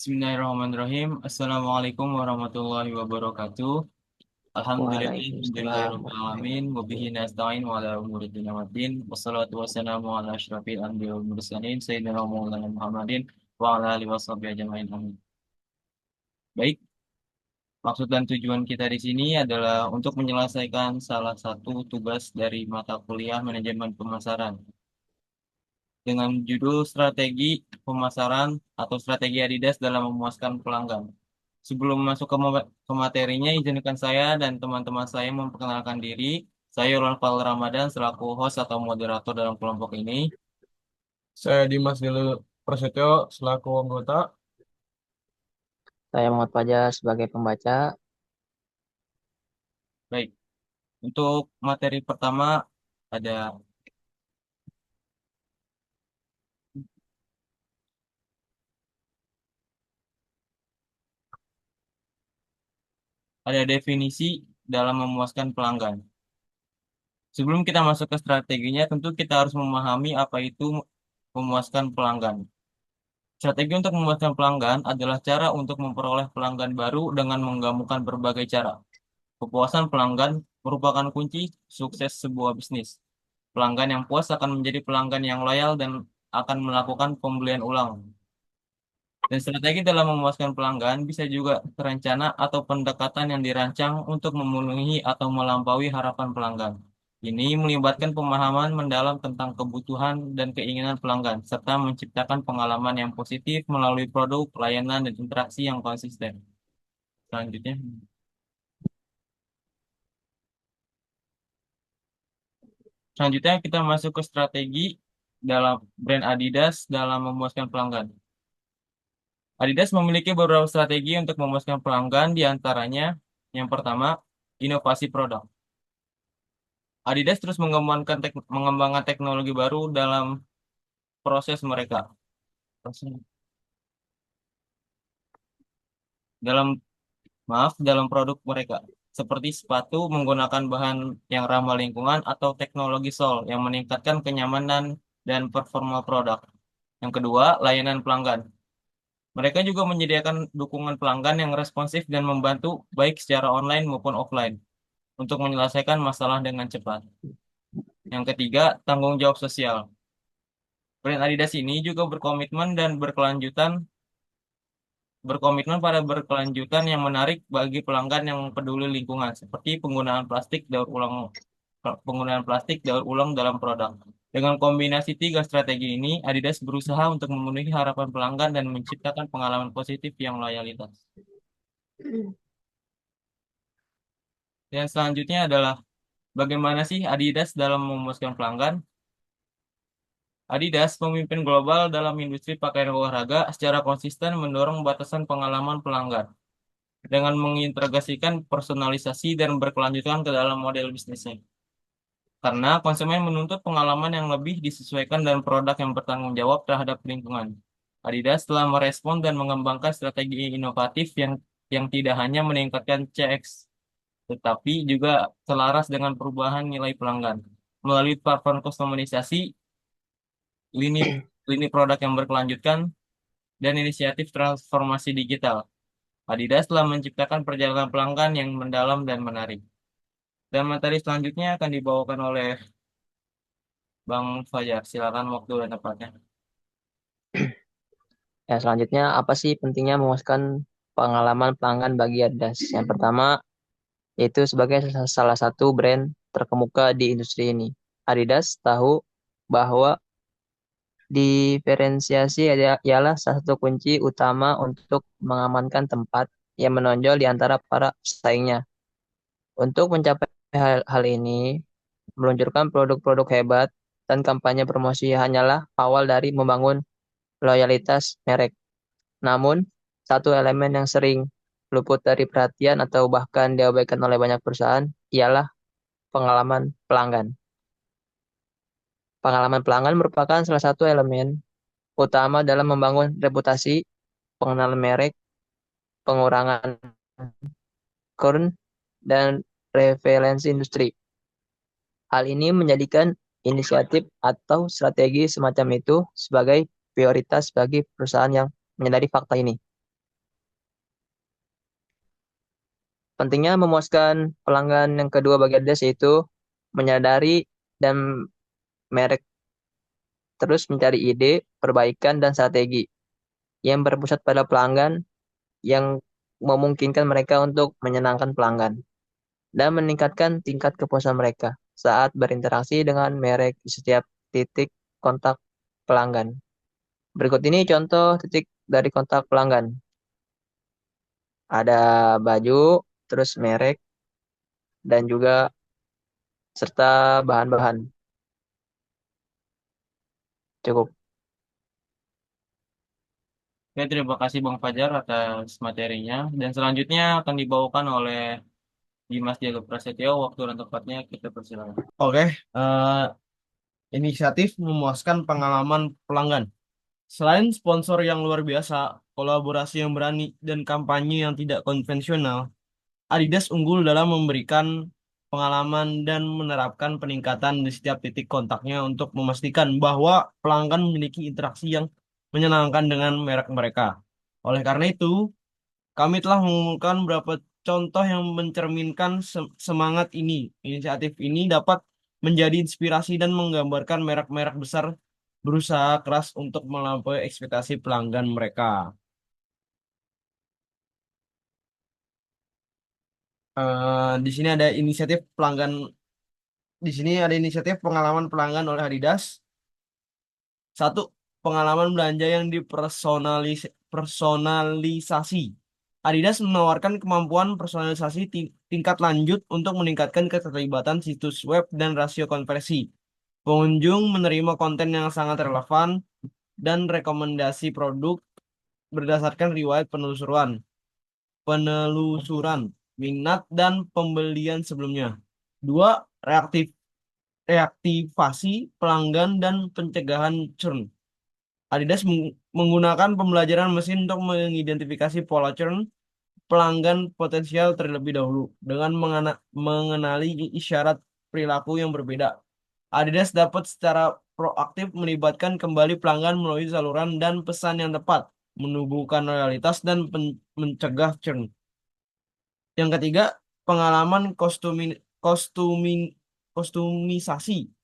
Bismillahirrahmanirrahim. Assalamualaikum warahmatullahi wabarakatuh. Waalaikumsalam. Alhamdulillahirrahmanirrahim. Wabihi nasta'in wa ala umuri dunya waddin. Wassalatu wassalamu ala asyrafil anbiya wal mursalin sayyidina Maulana Muhammadin wa ala alihi washabihi ajmain. Amin. Baik, maksud dan tujuan kita di sini adalah untuk menyelesaikan salah satu tugas dari mata kuliah manajemen pemasaran dengan judul strategi pemasaran atau strategi Adidas dalam memuaskan pelanggan. Sebelum masuk ke materinya, izinkan saya dan teman-teman saya memperkenalkan diri. Saya Ronald Ramadan selaku host atau moderator dalam kelompok ini. Saya Dimas Delu Prasetyo selaku anggota. Saya Muhammad Fajar sebagai pembaca. Baik, untuk materi pertama ada ada definisi dalam memuaskan pelanggan. Sebelum kita masuk ke strateginya, tentu kita harus memahami apa itu memuaskan pelanggan. Strategi untuk memuaskan pelanggan adalah cara untuk memperoleh pelanggan baru dengan menggabungkan berbagai cara. Kepuasan pelanggan merupakan kunci sukses sebuah bisnis. Pelanggan yang puas akan menjadi pelanggan yang loyal dan akan melakukan pembelian ulang. Dan strategi dalam memuaskan pelanggan bisa juga terencana atau pendekatan yang dirancang untuk memenuhi atau melampaui harapan pelanggan. Ini melibatkan pemahaman mendalam tentang kebutuhan dan keinginan pelanggan, serta menciptakan pengalaman yang positif melalui produk, layanan, dan interaksi yang konsisten. Selanjutnya. Selanjutnya kita masuk ke strategi dalam brand Adidas dalam memuaskan pelanggan. Adidas memiliki beberapa strategi untuk memuaskan pelanggan, di antaranya yang pertama, inovasi produk. Adidas terus mengembangkan teknologi baru dalam proses mereka. Dalam dalam produk mereka. Seperti sepatu menggunakan bahan yang ramah lingkungan atau teknologi sol yang meningkatkan kenyamanan dan performa produk. Yang kedua, layanan pelanggan. Mereka juga menyediakan dukungan pelanggan yang responsif dan membantu baik secara online maupun offline untuk menyelesaikan masalah dengan cepat. Yang ketiga, tanggung jawab sosial. Brand Adidas ini juga berkomitmen pada berkelanjutan yang menarik bagi pelanggan yang peduli lingkungan, seperti penggunaan plastik daur ulang dalam produk. Dengan kombinasi tiga strategi ini, Adidas berusaha untuk memenuhi harapan pelanggan dan menciptakan pengalaman positif yang loyalitas. Dan selanjutnya adalah bagaimana sih Adidas dalam memuaskan pelanggan? Adidas, pemimpin global dalam industri pakaian olahraga, secara konsisten mendorong batasan pengalaman pelanggan dengan mengintegrasikan personalisasi dan berkelanjutan ke dalam model bisnisnya. Karena konsumen menuntut pengalaman yang lebih disesuaikan dan produk yang bertanggung jawab terhadap lingkungan. Adidas telah merespon dan mengembangkan strategi inovatif yang tidak hanya meningkatkan CX, tetapi juga selaras dengan perubahan nilai pelanggan. Melalui platform kustomisasi, lini lini produk yang berkelanjutan, dan inisiatif transformasi digital, Adidas telah menciptakan perjalanan pelanggan yang mendalam dan menarik. Dan materi selanjutnya akan dibawakan oleh Bang Fajar. Silakan waktu dan tempatnya. Ya, selanjutnya apa sih pentingnya memuaskan pengalaman pelanggan bagi Adidas? Yang pertama, yaitu sebagai salah satu brand terkemuka di industri ini. Adidas tahu bahwa diferensiasi ialah salah satu kunci utama untuk mengamankan tempat yang menonjol di antara para pesaingnya. Untuk mencapai hal ini, meluncurkan produk-produk hebat dan kampanye promosi hanyalah awal dari membangun loyalitas merek. Namun, satu elemen yang sering luput dari perhatian atau bahkan diabaikan oleh banyak perusahaan ialah pengalaman pelanggan. Pengalaman pelanggan merupakan salah satu elemen utama dalam membangun reputasi, pengenalan merek, pengurangan churn, dan referensi industri. Hal ini menjadikan inisiatif atau strategi semacam itu sebagai prioritas bagi perusahaan yang menyadari fakta ini. Pentingnya memuaskan pelanggan yang kedua bagi Adidas yaitu menyadari dan merek terus mencari ide, perbaikan, dan strategi yang berpusat pada pelanggan yang memungkinkan mereka untuk menyenangkan pelanggan dan meningkatkan tingkat kepuasan mereka saat berinteraksi dengan merek di setiap titik kontak pelanggan. Berikut ini contoh titik dari kontak pelanggan. Ada baju, terus merek, dan juga serta bahan-bahan. Cukup. Oke, terima kasih Bang Fajar atas materinya. Dan selanjutnya akan dibawakan oleh Dimas Diego Prasetyo. Waktu dan tempatnya kita persilakan. Oke, inisiatif memuaskan pengalaman pelanggan. Selain sponsor yang luar biasa, kolaborasi yang berani, dan kampanye yang tidak konvensional, Adidas unggul dalam memberikan pengalaman dan menerapkan peningkatan di setiap titik kontaknya untuk memastikan bahwa pelanggan memiliki interaksi yang menyenangkan dengan merek mereka. Oleh karena itu, kami telah mengumpulkan beberapa contoh yang mencerminkan semangat ini. Inisiatif ini dapat menjadi inspirasi dan menggambarkan merek-merek besar berusaha keras untuk melampaui ekspektasi pelanggan mereka. Di sini ada inisiatif pelanggan, di sini ada inisiatif pengalaman pelanggan oleh Adidas. Satu, pengalaman belanja yang personalisasi. Adidas menawarkan kemampuan personalisasi tingkat lanjut untuk meningkatkan keterlibatan situs web dan rasio konversi. Pengunjung menerima konten yang sangat relevan dan rekomendasi produk berdasarkan riwayat penelusuran, minat dan pembelian sebelumnya. Dua, reaktivasi pelanggan dan pencegahan churn. Adidas menggunakan pembelajaran mesin untuk mengidentifikasi pola churn pelanggan potensial terlebih dahulu dengan mengenali isyarat perilaku yang berbeda. Adidas dapat secara proaktif melibatkan kembali pelanggan melalui saluran dan pesan yang tepat, menumbuhkan loyalitas dan mencegah churn. Yang ketiga, pengalaman kostumisasi.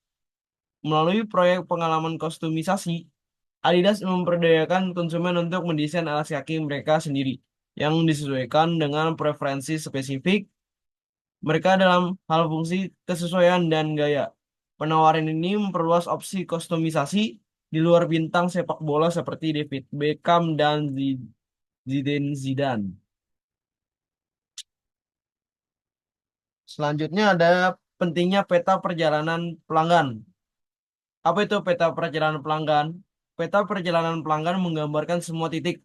Melalui proyek pengalaman kostumisasi, Adidas memperdayakan konsumen untuk mendesain alas kaki mereka sendiri yang disesuaikan dengan preferensi spesifik mereka dalam hal fungsi, kesesuaian, dan gaya. Penawaran ini memperluas opsi kostumisasi di luar bintang sepak bola seperti David Beckham dan Zidane Zidane. Selanjutnya ada pentingnya peta perjalanan pelanggan. Apa itu peta perjalanan pelanggan? Peta perjalanan pelanggan menggambarkan semua titik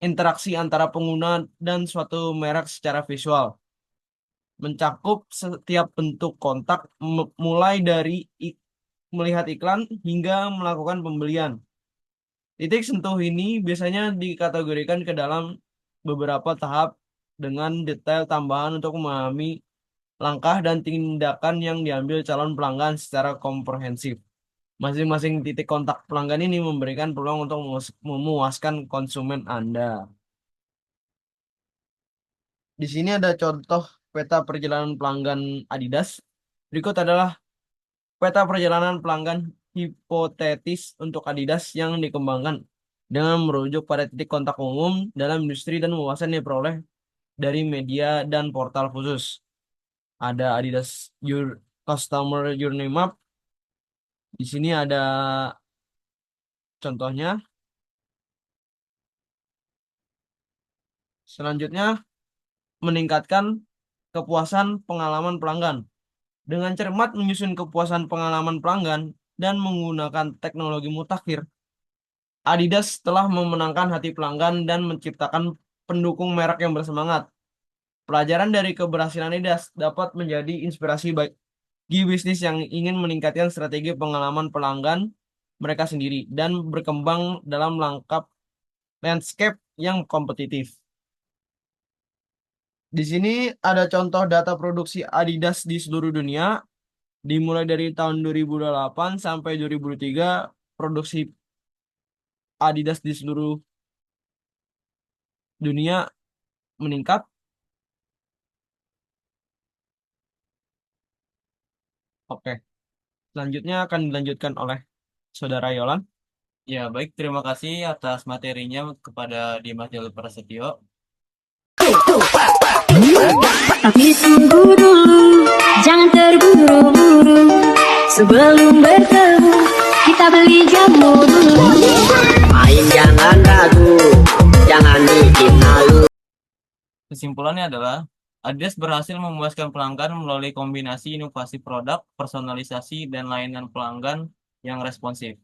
interaksi antara pengguna dan suatu merek secara visual, mencakup setiap bentuk kontak mulai dari melihat iklan hingga melakukan pembelian. Titik sentuh ini biasanya dikategorikan ke dalam beberapa tahap dengan detail tambahan untuk memahami langkah dan tindakan yang diambil calon pelanggan secara komprehensif. Masing-masing titik kontak pelanggan ini memberikan peluang untuk memuaskan konsumen Anda. Di sini ada contoh peta perjalanan pelanggan Adidas. Berikut adalah peta perjalanan pelanggan hipotetis untuk Adidas yang dikembangkan dengan merujuk pada titik kontak umum dalam industri dan wawasan yang diperoleh dari media dan portal khusus. Ada Adidas Customer Journey Map. Di sini ada contohnya. Selanjutnya, meningkatkan kepuasan pengalaman pelanggan. Dengan cermat menyusun kepuasan pengalaman pelanggan dan menggunakan teknologi mutakhir, Adidas telah memenangkan hati pelanggan dan menciptakan pendukung merek yang bersemangat. Pelajaran dari keberhasilan Adidas dapat menjadi inspirasi bagi bisnis yang ingin meningkatkan strategi pengalaman pelanggan mereka sendiri dan berkembang dalam landscape yang kompetitif. Di sini ada contoh data produksi Adidas di seluruh dunia, dimulai dari tahun 2008 sampai 2003, produksi Adidas di seluruh dunia meningkat. Oke, selanjutnya akan dilanjutkan oleh Saudara Yolan. Ya, baik. Terima kasih atas materinya kepada Dimas Jalil Prasetyo. Tapi tunggu dulu, jangan terburu-buru. Sebelum bertemu, kita beli jamu dulu. Main jangan ragu, jangan bikin malu. Kesimpulannya adalah Adidas berhasil memuaskan pelanggan melalui kombinasi inovasi produk, personalisasi, dan layanan pelanggan yang responsif.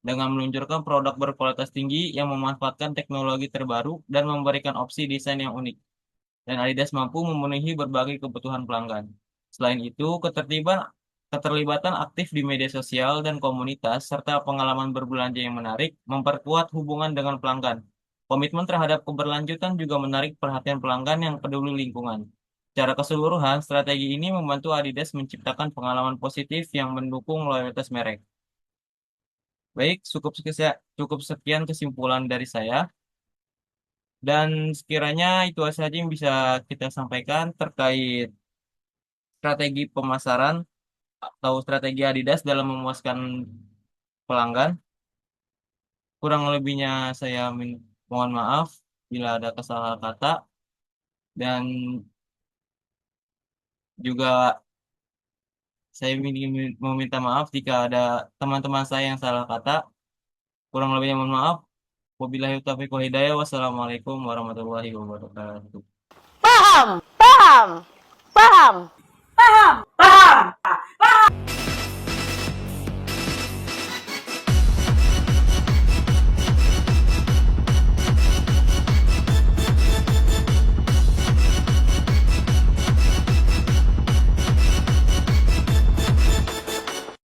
Dengan meluncurkan produk berkualitas tinggi yang memanfaatkan teknologi terbaru dan memberikan opsi desain yang unik. Dan Adidas mampu memenuhi berbagai kebutuhan pelanggan. Selain itu, keterlibatan aktif di media sosial dan komunitas serta pengalaman berbelanja yang menarik memperkuat hubungan dengan pelanggan. Komitmen terhadap keberlanjutan juga menarik perhatian pelanggan yang peduli lingkungan. Secara keseluruhan, strategi ini membantu Adidas menciptakan pengalaman positif yang mendukung loyalitas merek. Baik, cukup sekian kesimpulan dari saya. Dan sekiranya itu saja yang bisa kita sampaikan terkait strategi pemasaran atau strategi Adidas dalam memuaskan pelanggan. Kurang lebihnya saya mohon maaf bila ada kesalahan kata dan juga saya ingin meminta maaf jika ada teman-teman saya yang salah kata. Kurang lebihnya mohon maaf. Wabillahi taufiq wal hidayah. Wassalamualaikum warahmatullahi wabarakatuh.